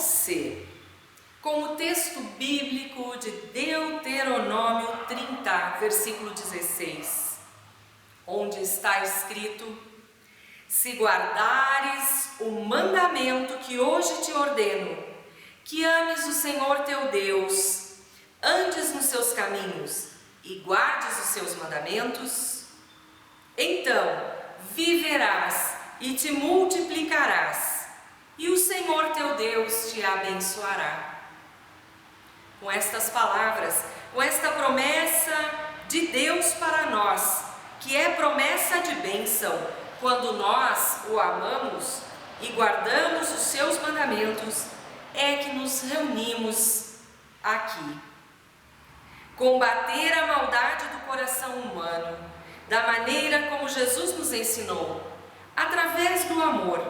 você com o texto bíblico de Deuteronômio 30, versículo 16, onde está escrito: se guardares o mandamento que hoje te ordeno, que ames o Senhor teu Deus, andes nos seus caminhos e guardes os seus mandamentos, então viverás e te multiplicarás, e o Senhor teu Deus te abençoará. Com estas palavras, com esta promessa de Deus para nós, que é promessa de bênção, quando nós o amamos e guardamos os seus mandamentos, é que nos reunimos aqui. Combater a maldade do coração humano, da maneira como Jesus nos ensinou, através do amor,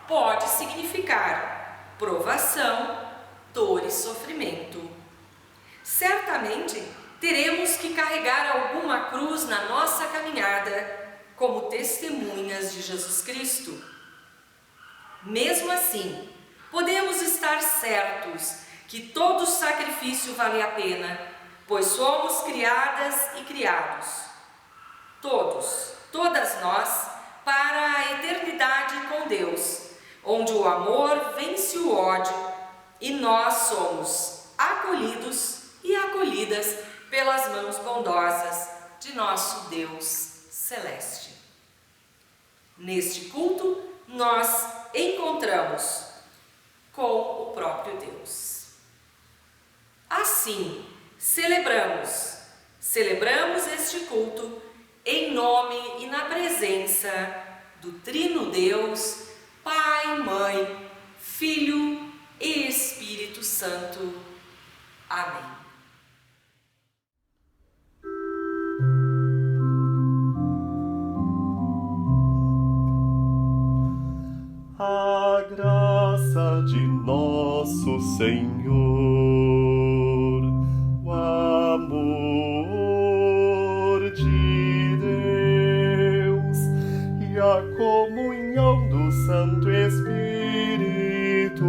pode significar provação, dor e sofrimento. Certamente teremos que carregar alguma cruz na nossa caminhada, como testemunhas de Jesus Cristo. Mesmo assim, podemos estar certos que todo sacrifício vale a pena, pois somos criadas e criados, todas nós, para a eternidade com Deus, onde o amor vence o ódio e nós somos acolhidos e acolhidas pelas mãos bondosas de nosso Deus celeste. Neste culto, nós encontramos com o próprio Deus. Assim, celebramos este culto em nome e na presença do Trino Deus, Pai, Mãe, Filho e Espírito Santo. Amém. A graça de nosso Senhor, o amor de Deus e a comunhão do Santo Espírito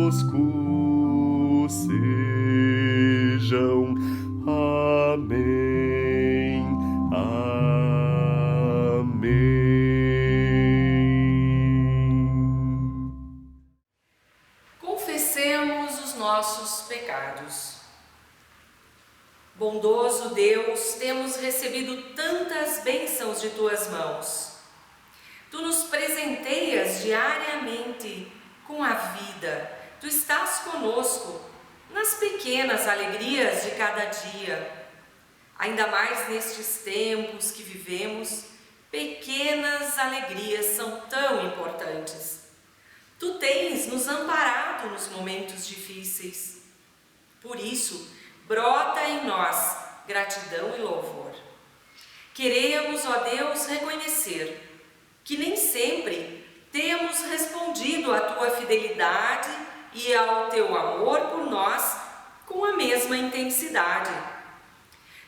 conosco sejam. Amém. Confessemos os nossos pecados. Bondoso Deus, temos recebido tantas bênçãos de tuas mãos. Tu nos presenteias diariamente com a vida. Tu estás conosco nas pequenas alegrias de cada dia. Ainda mais nestes tempos que vivemos, pequenas alegrias são tão importantes. Tu tens nos amparado nos momentos difíceis. Por isso, brota em nós gratidão e louvor. Queremos, ó Deus, reconhecer que nem sempre temos respondido à tua fidelidade e ao teu amor por nós com a mesma intensidade.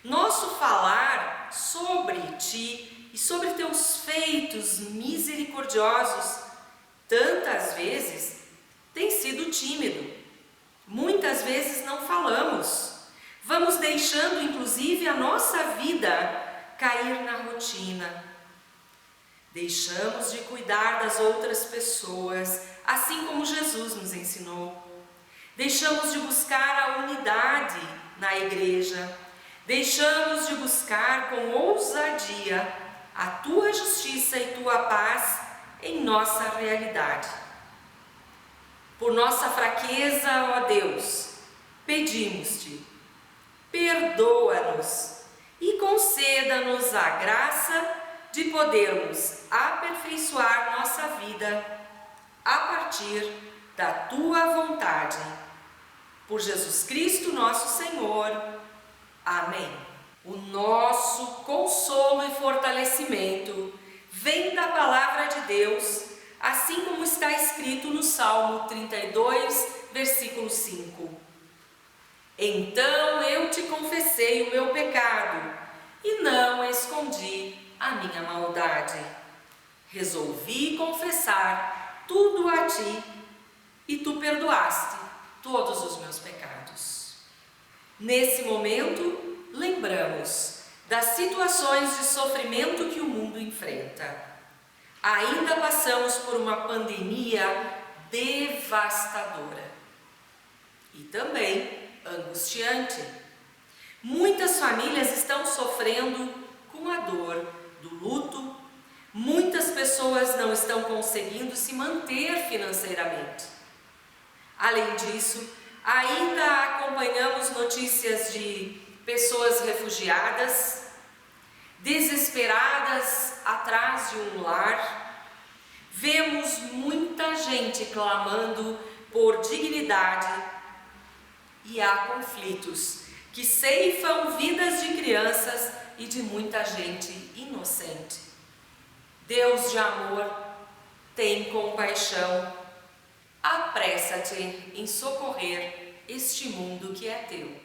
Nosso falar sobre ti e sobre teus feitos misericordiosos tantas vezes tem sido tímido. Muitas vezes não falamos. Vamos deixando inclusive a nossa vida cair na rotina. Deixamos de cuidar das outras pessoas, assim como Jesus nos ensinou. Deixamos de buscar a unidade na igreja. Deixamos de buscar com ousadia a tua justiça e tua paz em nossa realidade. Por nossa fraqueza, ó Deus, pedimos-te, perdoa-nos e conceda-nos a graça de podermos aperfeiçoar nossa vida a partir da tua vontade. Por Jesus Cristo, nosso Senhor. Amém. O nosso consolo e fortalecimento vem da palavra de Deus, assim como está escrito no Salmo 32, versículo 5. Então eu te confessei o meu pecado e não escondi a minha maldade. Resolvi confessar tudo a ti e tu perdoaste todos os meus pecados. Nesse momento, lembramos das situações de sofrimento que o mundo enfrenta. Ainda passamos por uma pandemia devastadora e também angustiante. Muitas famílias estão sofrendo com a dor do luto. Muitas pessoas não estão conseguindo se manter financeiramente. Além disso, ainda acompanhamos notícias de pessoas refugiadas, desesperadas atrás de um lar. Vemos muita gente clamando por dignidade e há conflitos que ceifam vidas de crianças e de muita gente inocente. Deus de amor, tem compaixão, apressa-te em socorrer este mundo que é teu.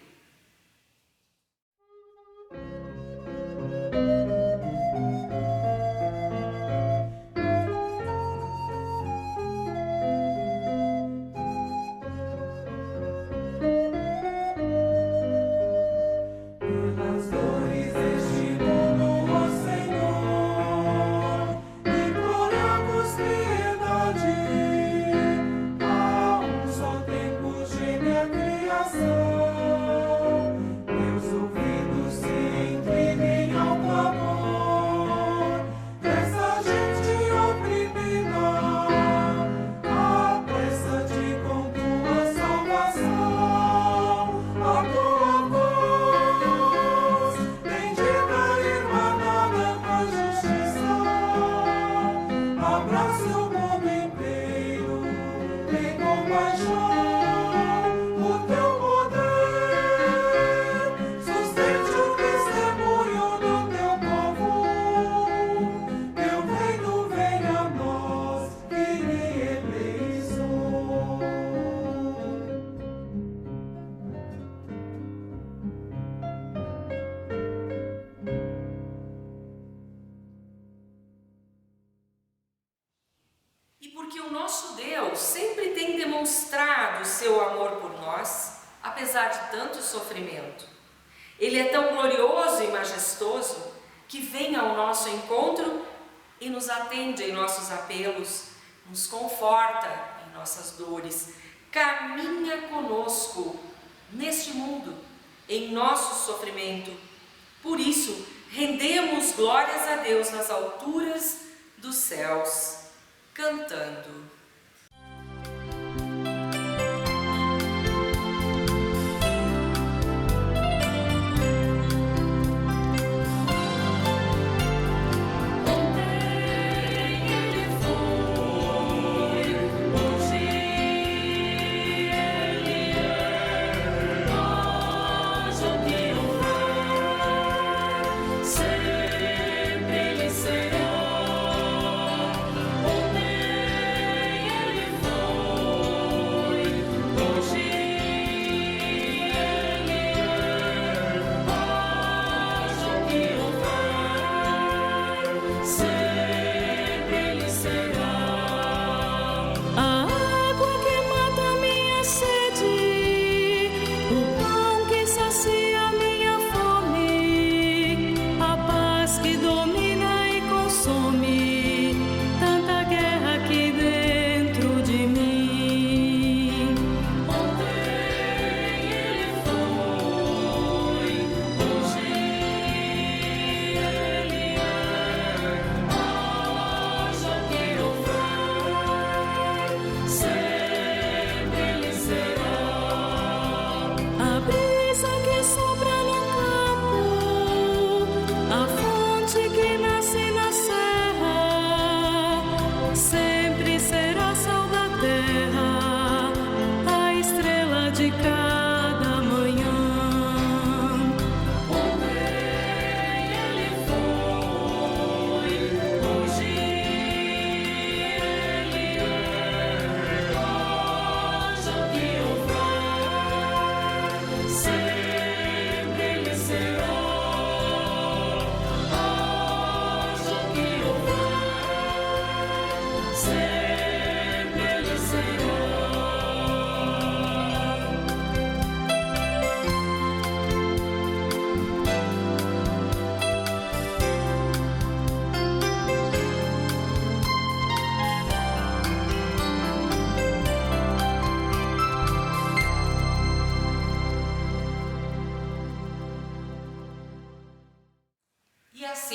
Porque o nosso Deus sempre tem demonstrado o seu amor por nós, apesar de tanto sofrimento. Ele é tão glorioso e majestoso que vem ao nosso encontro e nos atende em nossos apelos, nos conforta em nossas dores, caminha conosco neste mundo, em nosso sofrimento. Por isso, rendemos glórias a Deus nas alturas dos céus, cantando.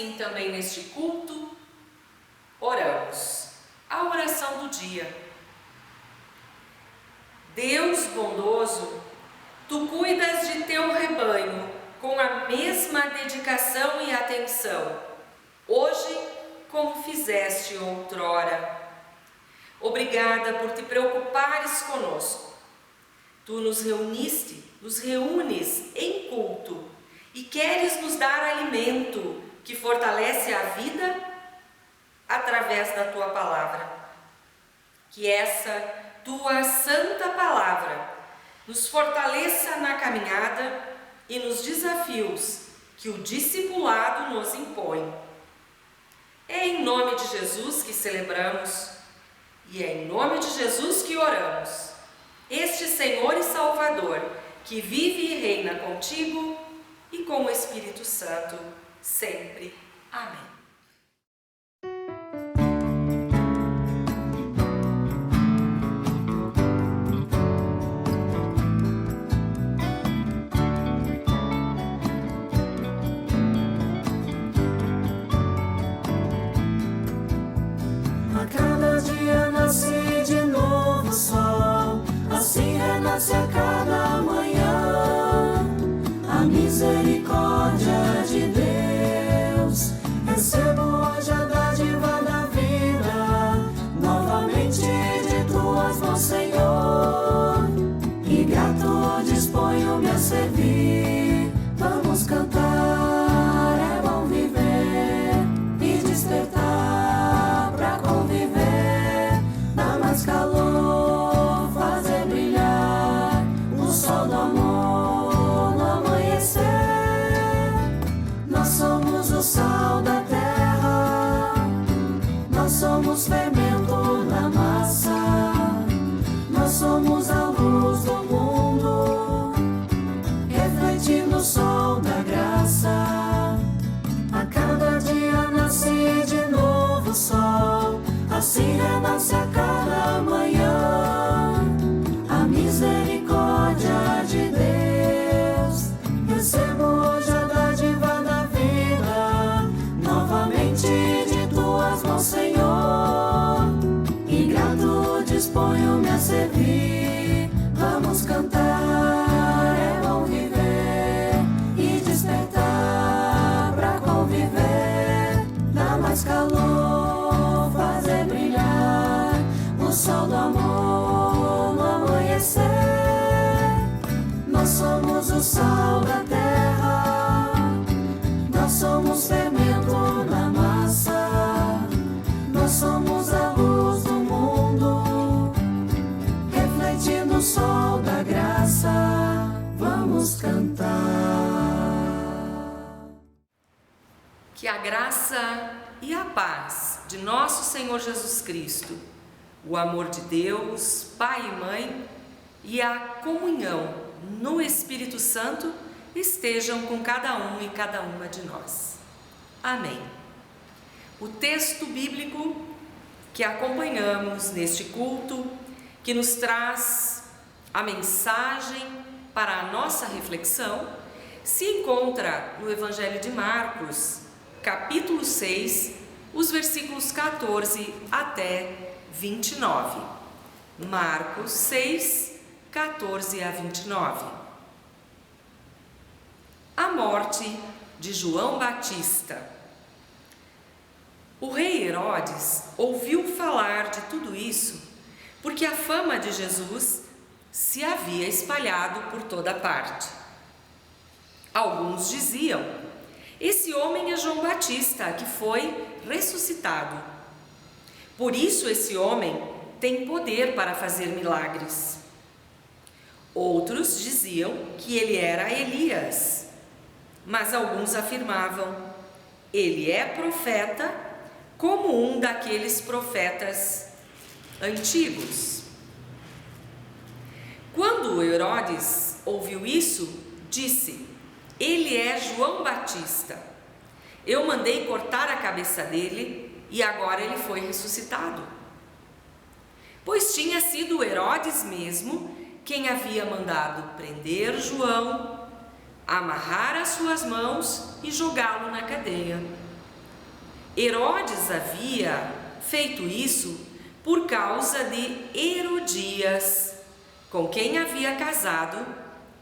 assim também neste culto, oramos. A oração do dia. Deus bondoso, tu cuidas de teu rebanho com a mesma dedicação e atenção, hoje como fizeste outrora. Obrigada por te preocupares conosco. Tu nos reúnes em culto e queres nos dar alimento que fortalece a vida através da tua palavra. Que essa tua santa palavra nos fortaleça na caminhada e nos desafios que o discipulado nos impõe. É em nome de Jesus que celebramos e é em nome de Jesus que oramos. Este Senhor e Salvador, que vive e reina contigo e com o Espírito Santo, sempre. Amém. A cada dia nasce de novo o sol, assim renasce a cada manhã. A misericórdia de Deus, recebo hoje a dádiva da vida, novamente de tuas mãos, Senhor, e grato disponho-me a servir. Vamos cantar, é bom viver e despertar pra conviver. Dá mais calor, fazer brilhar o sol do amor no amanhecer. Nós somos o sal da terra, nós somos fermento na massa, nós somos a luz do mundo, refletindo o sol da graça. A cada dia nasce de novo o sol, assim renasce a cada manhã. A misericórdia de Deus, recebo hoje a dádiva da vida, novamente de tuas mãos, Senhor, e grato disponho-me a servir. Vamos cantar, é bom viver e despertar pra conviver. Dá mais calor, fazer brilhar o sol do amor no amanhecer. Nós somos o sal da terra, nós somos fermento na massa, nós somos a luz do mundo, refletindo o sol da graça. Vamos cantar. Que a graça e a paz de nosso Senhor Jesus Cristo, o amor de Deus, Pai e Mãe, e a comunhão no Espírito Santo estejam com cada um e cada uma de nós. Amém. O texto bíblico que acompanhamos neste culto, que nos traz a mensagem para a nossa reflexão, se encontra no Evangelho de Marcos, capítulo 6, os versículos 14 até 29. Marcos 6, 14 a 29. A morte de João Batista. O rei Herodes ouviu falar de tudo isso, porque a fama de Jesus se havia espalhado por toda parte. Alguns diziam: esse homem é João Batista, que foi ressuscitado. Por isso esse homem tem poder para fazer milagres. Outros diziam que ele era Elias, mas alguns afirmavam: ele é profeta, como um daqueles profetas antigos. Quando Herodes ouviu isso, disse: ele é João Batista. Eu mandei cortar a cabeça dele e agora ele foi ressuscitado. Pois tinha sido Herodes mesmo quem havia mandado prender João, amarrar as suas mãos e jogá-lo na cadeia. Herodes havia feito isso por causa de Herodias, com quem havia casado,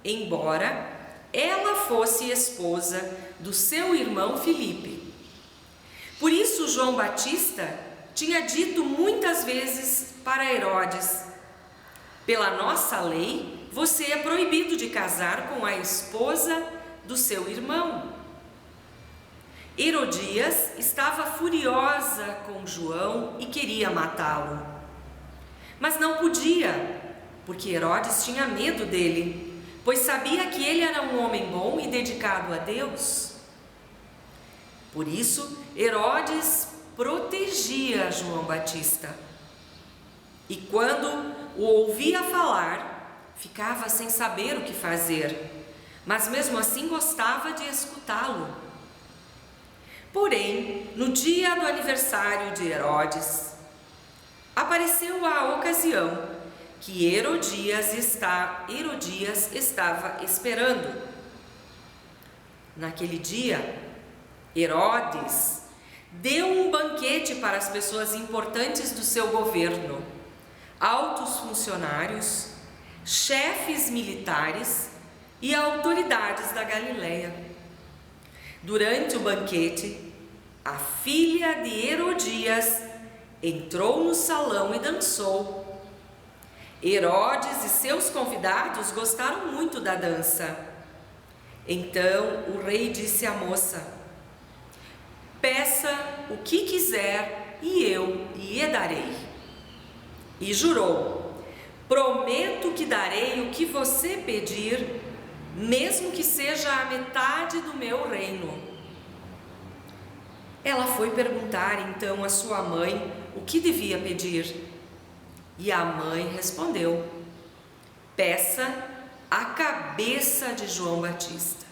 embora ela fosse esposa do seu irmão Filipe. Por isso João Batista tinha dito muitas vezes para Herodes: pela nossa lei, você é proibido de casar com a esposa do seu irmão. Herodias estava furiosa com João e queria matá-lo. Mas não podia, porque Herodes tinha medo dele, pois sabia que ele era um homem bom e dedicado a Deus. Por isso, Herodes protegia João Batista. E quando o ouvia falar, ficava sem saber o que fazer, mas mesmo assim gostava de escutá-lo. Porém, no dia do aniversário de Herodes, apareceu a ocasião que Herodias estava esperando. Naquele dia, Herodes deu um banquete para as pessoas importantes do seu governo, altos funcionários, chefes militares e autoridades da Galileia. Durante o banquete, a filha de Herodias entrou no salão e dançou. Herodes e seus convidados gostaram muito da dança. Então o rei disse à moça: peça o que quiser e eu lhe darei. E jurou: prometo que darei o que você pedir, mesmo que seja a metade do meu reino. Ela foi perguntar então à sua mãe o que devia pedir. E a mãe respondeu: peça a cabeça de João Batista.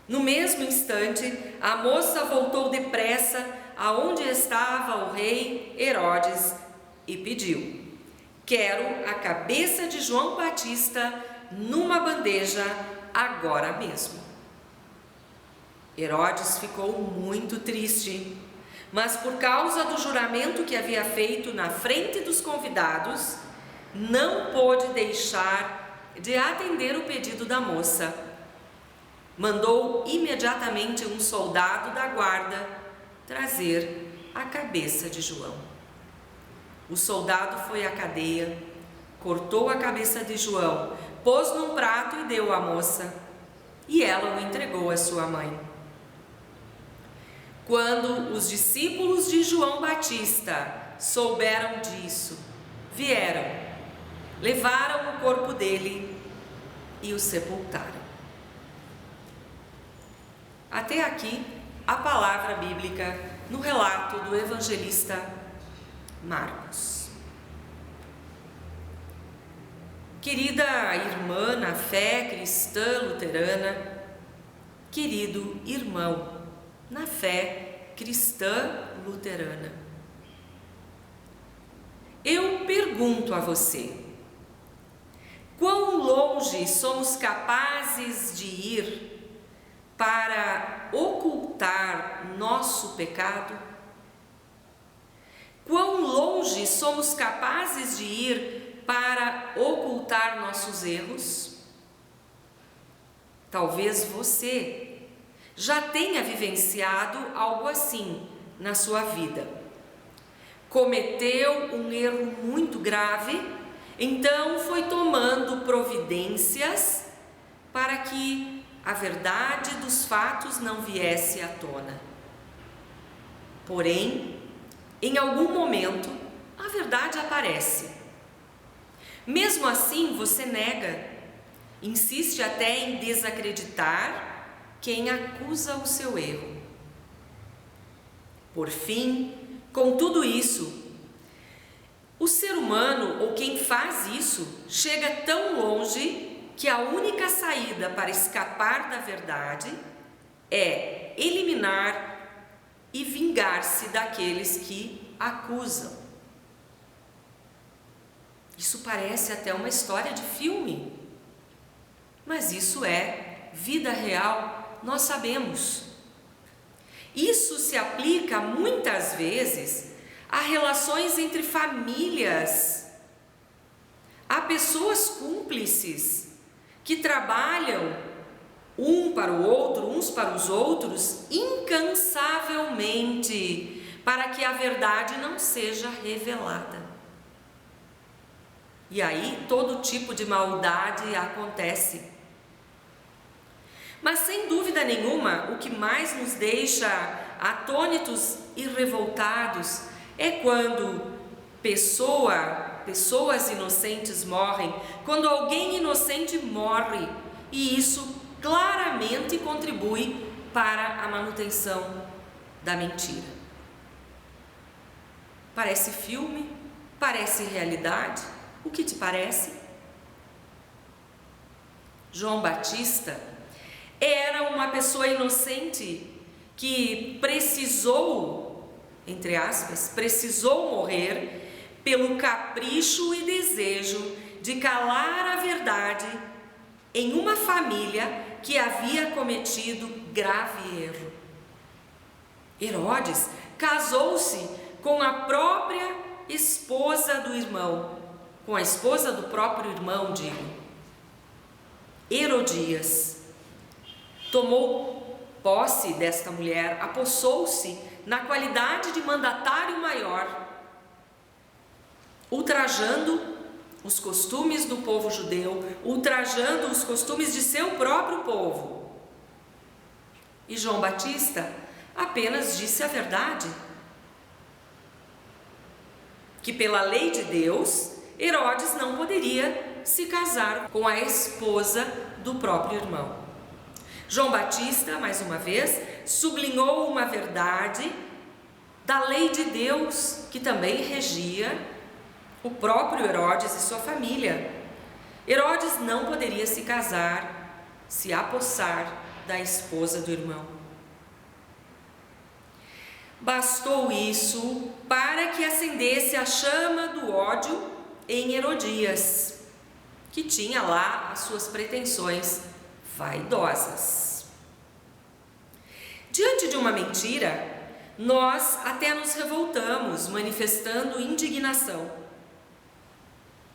No mesmo instante, a moça voltou depressa aonde estava o rei Herodes e pediu: quero a cabeça de João Batista numa bandeja agora mesmo. Herodes ficou muito triste, mas por causa do juramento que havia feito na frente dos convidados, não pôde deixar de atender o pedido da moça. Mandou imediatamente um soldado da guarda trazer a cabeça de João. O soldado foi à cadeia, cortou a cabeça de João, pôs num prato e deu à moça, e ela o entregou à sua mãe. Quando os discípulos de João Batista souberam disso, vieram, levaram o corpo dele e o sepultaram. Até aqui a palavra bíblica no relato do evangelista Marcos. Querida irmã na fé cristã luterana, querido irmão na fé cristã luterana, eu pergunto a você: quão longe somos capazes de ir para ocultar nosso pecado? Quão longe somos capazes de ir para ocultar nossos erros? Talvez você já tenha vivenciado algo assim na sua vida. Cometeu um erro muito grave, então foi tomando providências para que a verdade dos fatos não viesse à tona. Porém, em algum momento, a verdade aparece. Mesmo assim, você nega, insiste até em desacreditar quem acusa o seu erro. Por fim, com tudo isso, o ser humano, ou quem faz isso, chega tão longe que a única saída para escapar da verdade é eliminar e vingar-se daqueles que acusam. Isso parece até uma história de filme, mas isso é vida real, nós sabemos. Isso se aplica muitas vezes a relações entre famílias, a pessoas cúmplices que trabalham um para o outro, uns para os outros, incansavelmente, para que a verdade não seja revelada. E aí todo tipo de maldade acontece. Mas sem dúvida nenhuma, o que mais nos deixa atônitos e revoltados é quando pessoas inocentes morrem, quando alguém inocente morre, e isso claramente contribui para a manutenção da mentira. Parece filme? Parece realidade? O que te parece? João Batista era uma pessoa inocente que precisou, entre aspas, precisou morrer pelo capricho e desejo de calar a verdade em uma família que havia cometido grave erro. Herodes casou-se com a própria esposa do irmão, com a esposa do próprio irmão, digo, Herodias. Tomou posse desta mulher, apossou-se na qualidade de mandatário maior, ultrajando os costumes do povo judeu, ultrajando os costumes de seu próprio povo. E João Batista apenas disse a verdade, que pela lei de Deus, Herodes não poderia se casar com a esposa do próprio irmão. João Batista, mais uma vez, sublinhou uma verdade da lei de Deus, que também regia o próprio Herodes e sua família. Herodes não poderia se casar, se apossar da esposa do irmão. Bastou isso para que acendesse a chama do ódio em Herodias, que tinha lá as suas pretensões vaidosas. Diante de uma mentira, nós até nos revoltamos, manifestando indignação.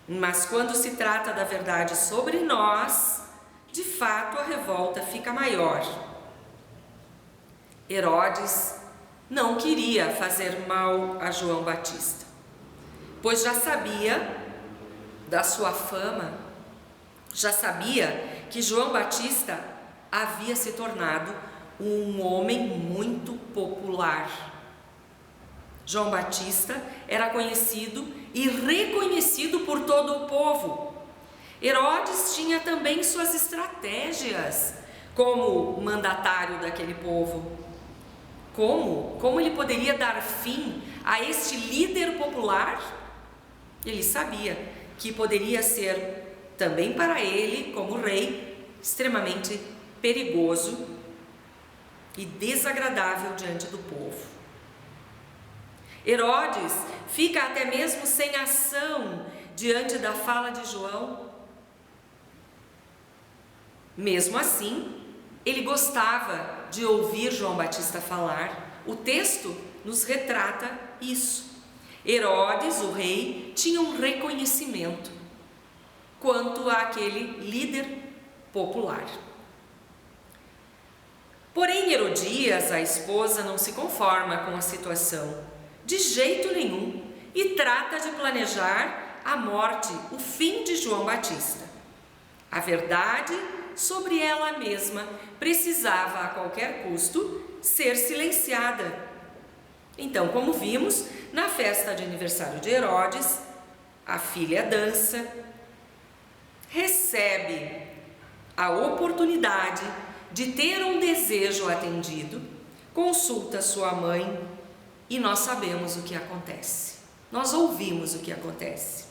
Mas quando se trata da verdade sobre nós, de fato a revolta fica maior. Herodes não queria fazer mal a João Batista, pois já sabia da sua fama, já sabia que João Batista havia se tornado um homem muito popular. João Batista era conhecido e reconhecido por todo o povo. Herodes tinha também suas estratégias como mandatário daquele povo. Como ele poderia dar fim a este líder popular? Ele sabia que poderia ser também para ele, como rei, extremamente perigoso e desagradável diante do povo. Herodes fica até mesmo sem ação diante da fala de João. Mesmo assim, ele gostava de ouvir João Batista falar. O texto nos retrata isso. Herodes, o rei, tinha um reconhecimento quanto àquele líder popular. Porém, Herodias, a esposa, não se conforma com a situação, de jeito nenhum, e trata de planejar a morte, o fim de João Batista. A verdade sobre ela mesma precisava a qualquer custo ser silenciada. Então, como vimos, na festa de aniversário de Herodes, a filha dança, recebe a oportunidade de ter um desejo atendido, consulta sua mãe e nós sabemos o que acontece. Nós ouvimos o que acontece.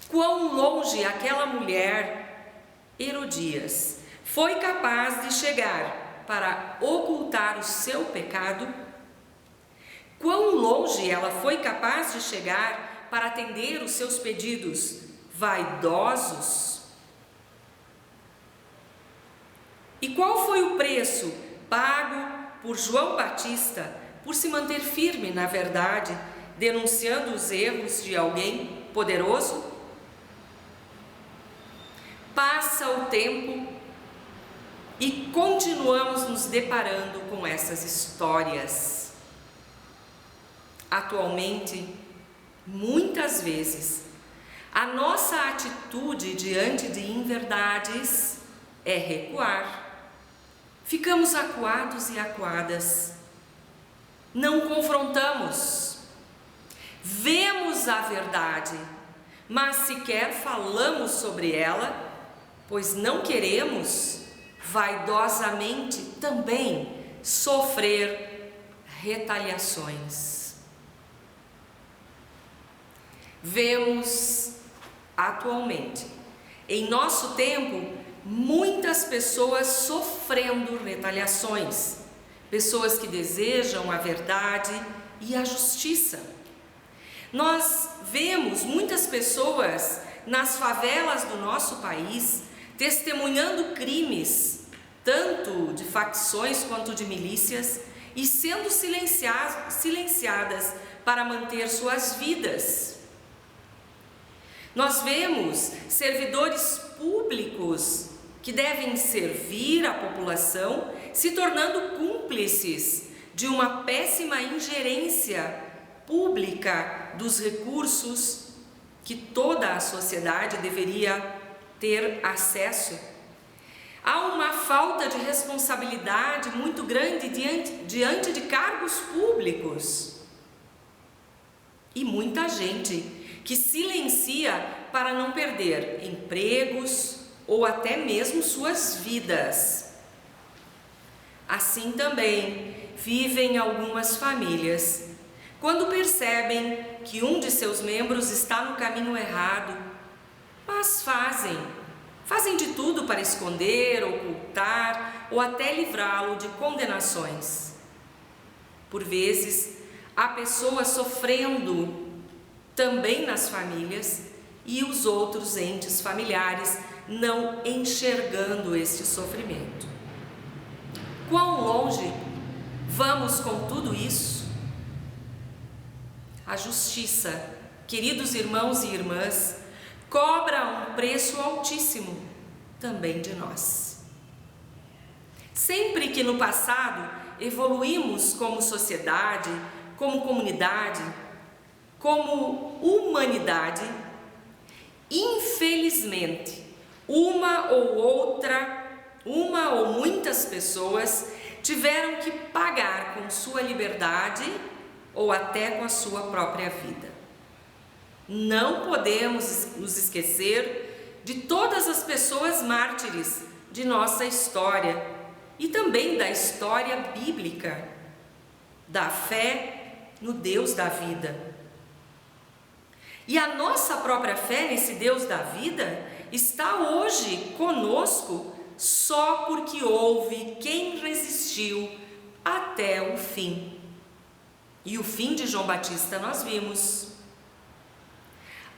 Quão longe aquela mulher, Herodias, foi capaz de chegar para ocultar o seu pecado? Quão longe ela foi capaz de chegar para atender os seus pedidos vaidosos? E qual foi o preço pago por João Batista por se manter firme na verdade, denunciando os erros de alguém poderoso? Passa o tempo e continuamos nos deparando com essas histórias. Atualmente, muitas vezes, a nossa atitude diante de inverdades é recuar. Ficamos acuados e acuadas. Não confrontamos. Vemos a verdade, mas sequer falamos sobre ela, pois não queremos vaidosamente também sofrer retaliações. Vemos atualmente, em nosso tempo, muitas pessoas sofrendo retaliações, pessoas que desejam a verdade e a justiça. Nós vemos muitas pessoas nas favelas do nosso país testemunhando crimes, tanto de facções quanto de milícias, e sendo silenciadas para manter suas vidas. Nós vemos servidores públicos que devem servir a população se tornando cúmplices de uma péssima ingerência pública dos recursos que toda a sociedade deveria ter acesso. Há uma falta de responsabilidade muito grande diante de cargos públicos. E muita gente que silencia para não perder empregos ou até mesmo suas vidas. Assim também vivem algumas famílias quando percebem que um de seus membros está no caminho errado, mas fazem de tudo para esconder, ocultar ou até livrá-lo de condenações. Por vezes, há pessoas sofrendo também nas famílias e os outros entes familiares não enxergando este sofrimento. Quão longe vamos com tudo isso? A justiça, queridos irmãos e irmãs, cobra um preço altíssimo também de nós. Sempre que no passado evoluímos como sociedade, como comunidade, como humanidade, infelizmente, uma ou muitas pessoas tiveram que pagar com sua liberdade ou até com a sua própria vida. Não podemos nos esquecer de todas as pessoas mártires de nossa história e também da história bíblica, da fé no Deus da vida. E a nossa própria fé nesse Deus da vida está hoje conosco só porque houve quem resistiu até o fim. E o fim de João Batista nós vimos.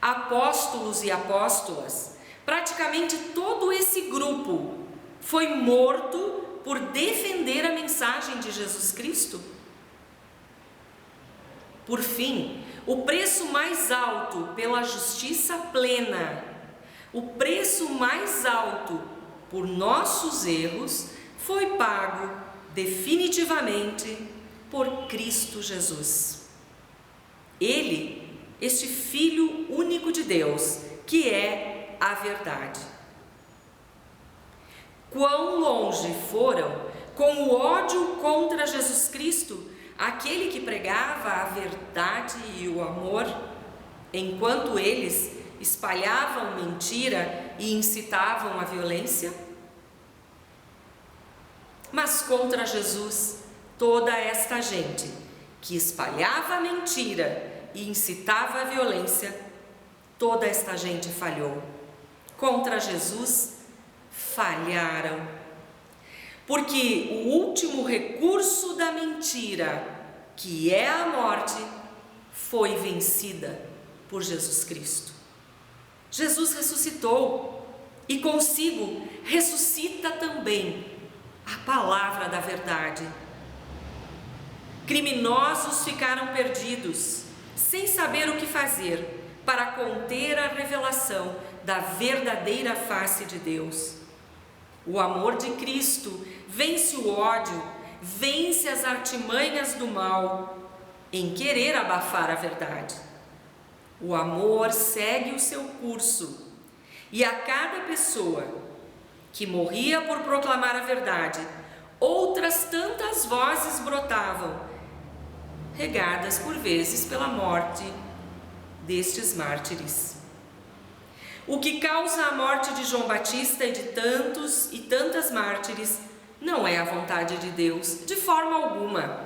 Apóstolos e apóstolas, praticamente todo esse grupo foi morto por defender a mensagem de Jesus Cristo. Por fim, o preço mais alto pela justiça plena, o preço mais alto por nossos erros, foi pago definitivamente por Cristo Jesus. Ele, este Filho único de Deus, que é a verdade. Quão longe foram com o ódio contra Jesus Cristo, aquele que pregava a verdade e o amor, enquanto eles espalhavam mentira e incitavam a violência? Mas contra Jesus, toda esta gente que espalhava a mentira e incitava a violência, toda esta gente falhou. Contra Jesus, falharam. Porque o último recurso da mentira, que é a morte, foi vencida por Jesus Cristo. Jesus ressuscitou e consigo ressuscita também a palavra da verdade. Criminosos ficaram perdidos, sem saber o que fazer para conter a revelação da verdadeira face de Deus. O amor de Cristo vence o ódio, vence as artimanhas do mal em querer abafar a verdade. O amor segue o seu curso e a cada pessoa que morria por proclamar a verdade, outras tantas vozes brotavam, regadas por vezes pela morte destes mártires. O que causa a morte de João Batista e de tantos e tantas mártires não é a vontade de Deus, de forma alguma.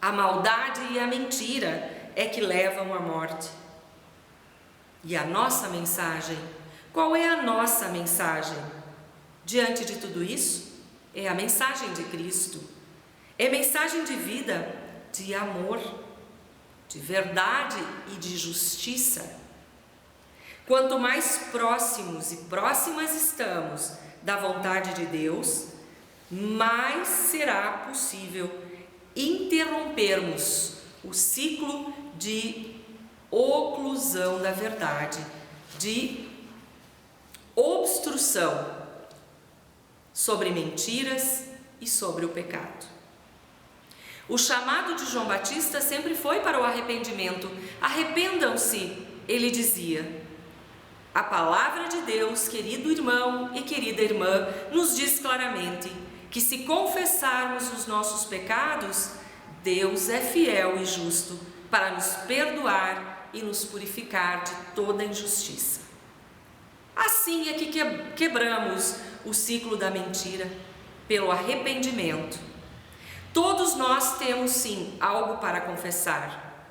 A maldade e a mentira é que levam à morte. E a nossa mensagem? Qual é a nossa mensagem? Diante de tudo isso, é a mensagem de Cristo. É mensagem de vida, de amor, de verdade e de justiça. Quanto mais próximos e próximas estamos da vontade de Deus, mais será possível interrompermos o ciclo de oclusão da verdade, de obstrução sobre mentiras e sobre o pecado. O chamado de João Batista sempre foi para o arrependimento. Arrependam-se, ele dizia. A palavra de Deus, querido irmão e querida irmã, nos diz claramente que se confessarmos os nossos pecados, Deus é fiel e justo para nos perdoar e nos purificar de toda injustiça. Assim é que quebramos o ciclo da mentira, pelo arrependimento. Todos nós temos sim algo para confessar.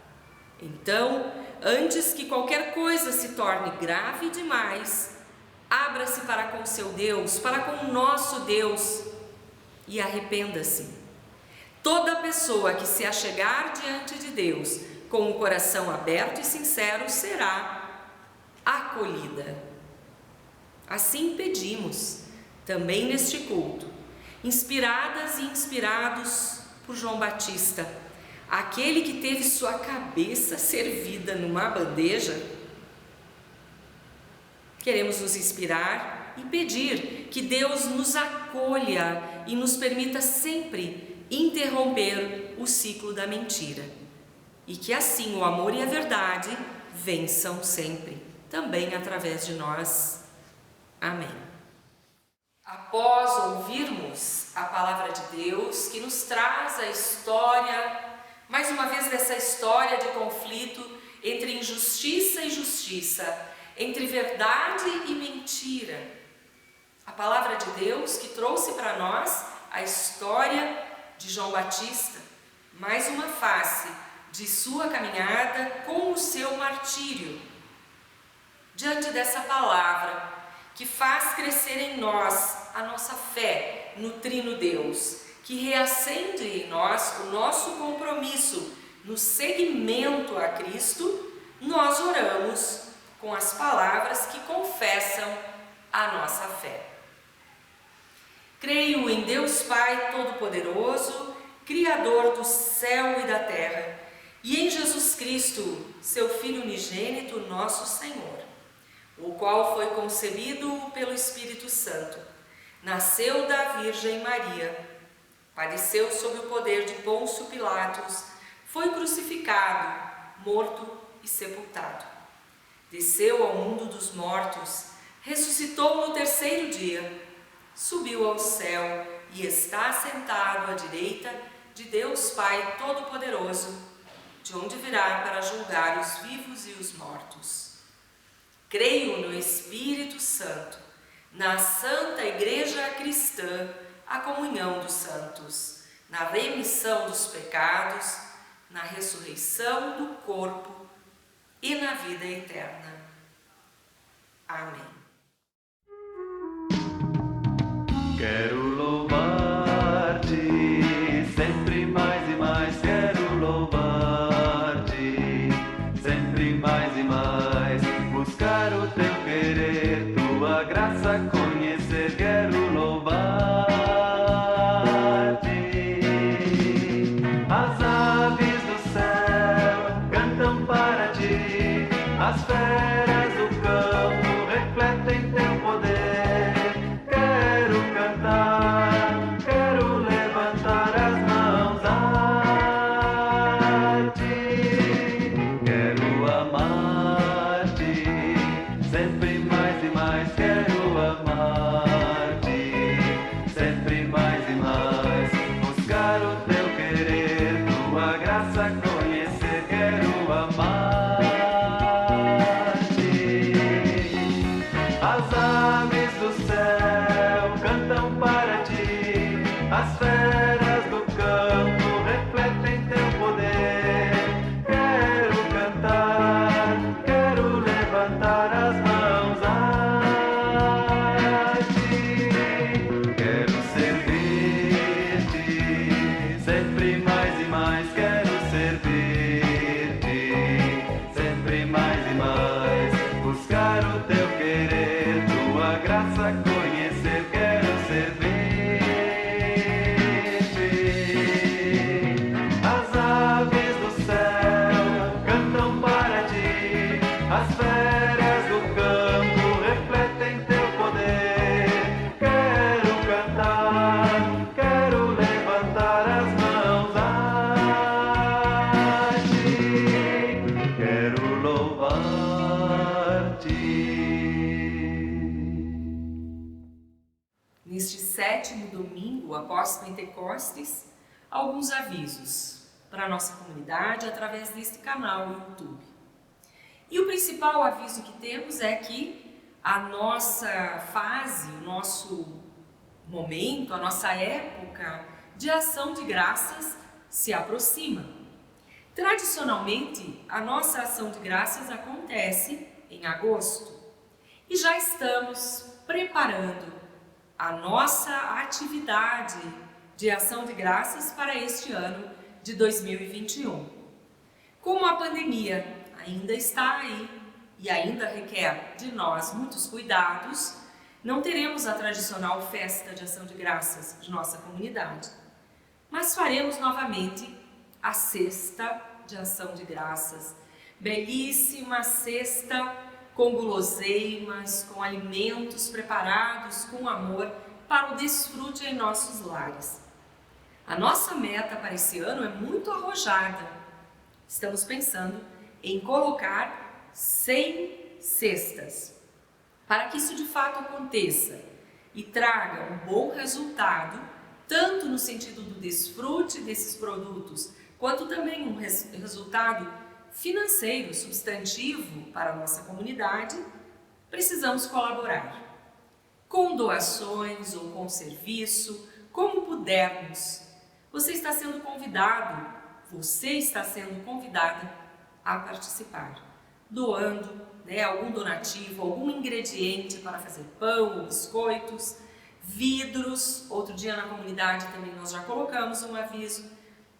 Então, antes que qualquer coisa se torne grave demais, abra-se para com seu Deus, para com o nosso Deus e arrependa-se. Toda pessoa que se achegar diante de Deus com o coração aberto e sincero será acolhida. Assim pedimos, também neste culto, inspiradas e inspirados por João Batista, aquele que teve sua cabeça servida numa bandeja. Queremos nos inspirar e pedir que Deus nos acolha e nos permita sempre interromper o ciclo da mentira, e que assim o amor e a verdade vençam sempre, também através de nós. Amém. Após ouvirmos a palavra de Deus, que nos traz a história, mais uma vez dessa história de conflito entre injustiça e justiça, entre verdade e mentira, a palavra de Deus que trouxe para nós a história de João Batista, mais uma face de sua caminhada com o seu martírio. Diante dessa palavra, que faz crescer em nós a nossa fé no Trino Deus, que reacende em nós o nosso compromisso no seguimento a Cristo, nós oramos com as palavras que confessam a nossa fé. Creio em Deus Pai Todo-Poderoso, Criador do céu e da terra, e em Jesus Cristo, seu Filho unigênito, nosso Senhor, o qual foi concebido pelo Espírito Santo, nasceu da Virgem Maria, padeceu sob o poder de Pôncio Pilatos, foi crucificado, morto e sepultado. Desceu ao mundo dos mortos, ressuscitou no terceiro dia, subiu ao céu e está sentado à direita de Deus Pai Todo-Poderoso, de onde virá para julgar os vivos e os mortos. Creio no Espírito Santo, na Santa Igreja Cristã, a comunhão dos santos, na remissão dos pecados, na ressurreição do corpo e na vida eterna. Amém. Quero louvar-te, sempre mais e mais quero louvar-te, sempre mais e mais, buscar o teu querer, tua graça conhecer, quero louvar-te, as mais quero servir-te, sempre mais e mais, buscar o teu querer, tua graça conhecer, quero servir-te. As aves do céu cantam para ti, as feras do campo refletem teu poder. Quero cantar, quero levantar as mãos a ti, quero louvar-te. Neste 7º domingo após Pentecostes, alguns avisos para a nossa comunidade através deste canal no YouTube. E o principal aviso que temos é que a nossa fase, o nosso momento, a nossa época de ação de graças se aproxima. Tradicionalmente, a nossa ação de graças acontece em agosto e já estamos preparando a nossa atividade de ação de graças para este ano de 2021. Como a pandemia ainda está aí e ainda requer de nós muitos cuidados, não teremos a tradicional festa de ação de graças de nossa comunidade, mas faremos novamente a cesta de ação de graças, belíssima cesta com guloseimas, com alimentos preparados com amor para o desfrute em nossos lares. A nossa meta para esse ano é muito arrojada. Estamos pensando em colocar 100 cestas. Para que isso de fato aconteça e traga um bom resultado, tanto no sentido do desfrute desses produtos, quanto também um resultado financeiro substantivo para a nossa comunidade, precisamos colaborar com doações ou com serviço, como pudermos. Você está sendo convidada a participar, doando algum donativo, algum ingrediente para fazer pão ou biscoitos, vidros. Outro dia na comunidade também nós já colocamos um aviso,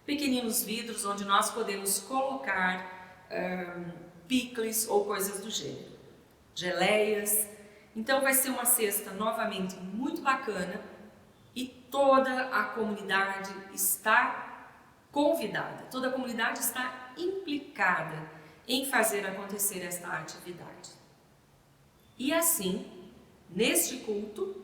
pequeninos vidros onde nós podemos colocar picles ou coisas do gênero, geleias. Então vai ser uma cesta novamente muito bacana e toda a comunidade está convidada, toda a comunidade está implicada em fazer acontecer esta atividade. E assim, neste culto,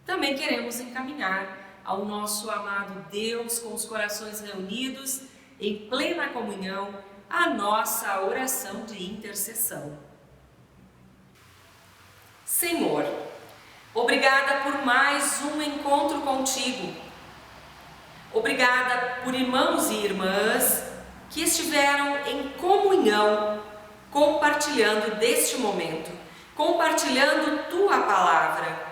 também queremos encaminhar ao nosso amado Deus, com os corações reunidos, em plena comunhão, a nossa oração de intercessão. Senhor, obrigada por mais um encontro contigo. Obrigada por irmãos e irmãs que estiveram em comunhão, compartilhando deste momento, compartilhando tua palavra.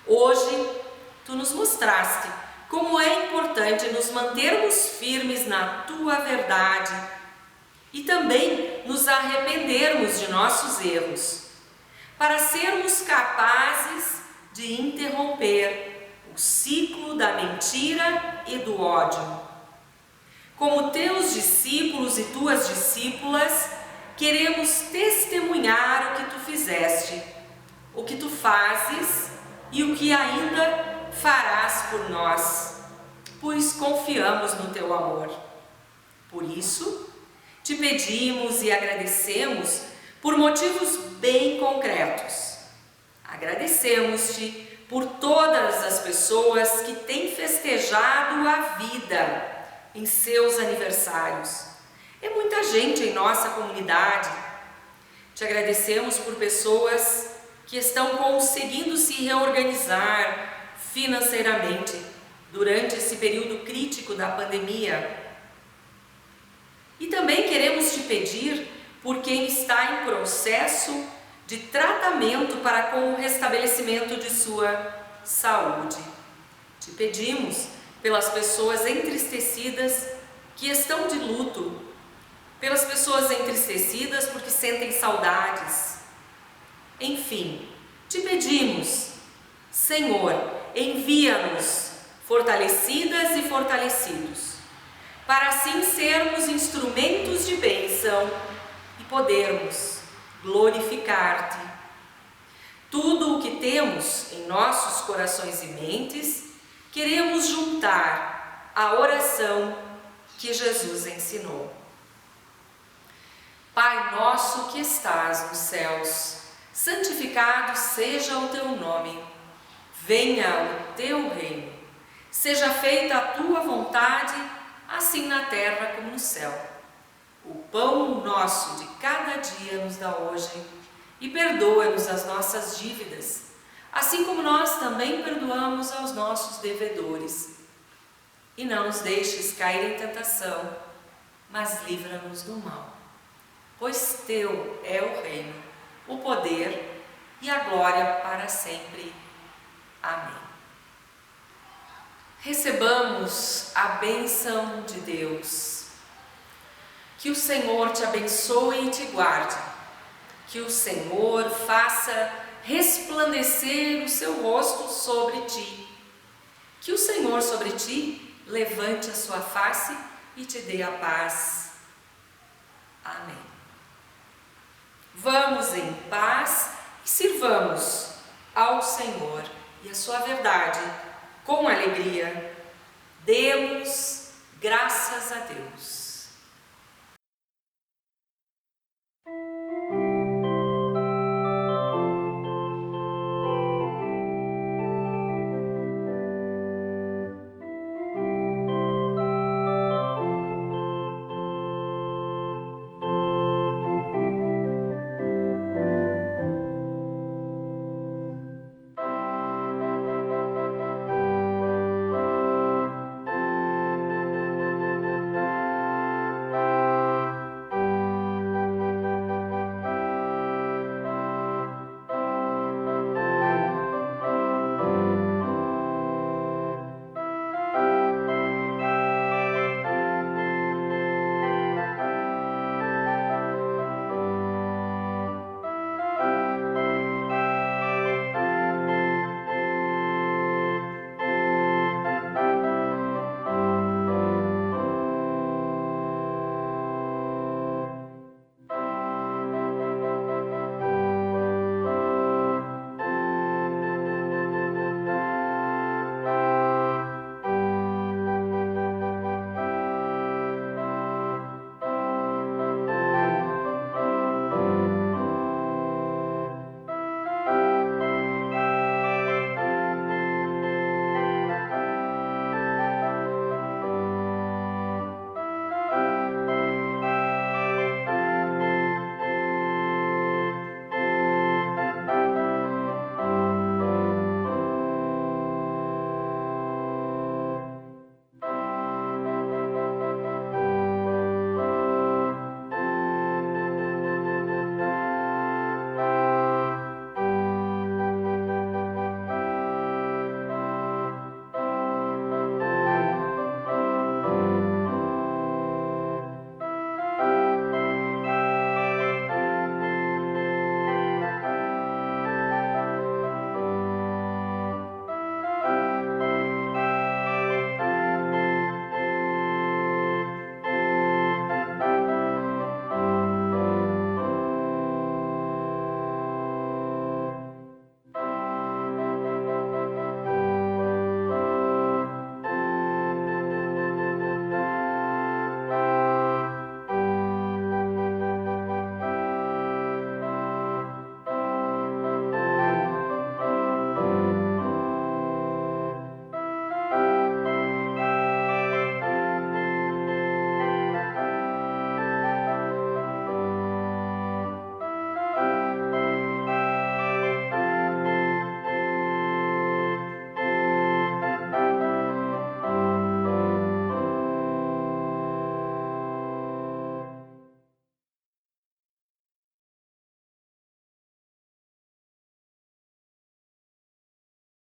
Hoje, tu nos mostraste como é importante nos mantermos firmes na tua verdade e também nos arrependermos de nossos erros, para sermos capazes de interromper o ciclo da mentira e do ódio. Como teus discípulos e tuas discípulas, queremos testemunhar o que tu fizeste, o que tu fazes e o que ainda farás por nós, pois confiamos no teu amor. Por isso, te pedimos e agradecemos por motivos bem concretos. Agradecemos-te por todas as pessoas que têm festejado a vida em seus aniversários. É muita gente em nossa comunidade. Te agradecemos por pessoas que estão conseguindo se reorganizar financeiramente durante esse período crítico da pandemia. E também queremos te pedir por quem está em processo de tratamento para com o restabelecimento de sua saúde. Te pedimos pelas pessoas entristecidas que estão de luto, pelas pessoas entristecidas porque sentem saudades. Enfim, te pedimos, Senhor, envia-nos fortalecidas e fortalecidos para assim sermos instrumentos de bênção e podermos glorificar-te. Tudo o que temos em nossos corações e mentes, queremos juntar à oração que Jesus ensinou. Pai nosso que estás nos céus, santificado seja o teu nome. Venha o teu reino. Seja feita a tua vontade, assim na terra como no céu. O pão nosso de cada dia nos dá hoje, e perdoa-nos as nossas dívidas, assim como nós também perdoamos aos nossos devedores. E não nos deixes cair em tentação, mas livra-nos do mal. Pois teu é o reino, o poder e a glória para sempre. Amém. Recebamos a bênção de Deus. Que o Senhor te abençoe e te guarde. Que o Senhor faça resplandecer o seu rosto sobre ti. Que o Senhor sobre ti levante a sua face e te dê a paz. Amém. Vamos em paz e sirvamos ao Senhor e a sua verdade com alegria. Demos graças a Deus.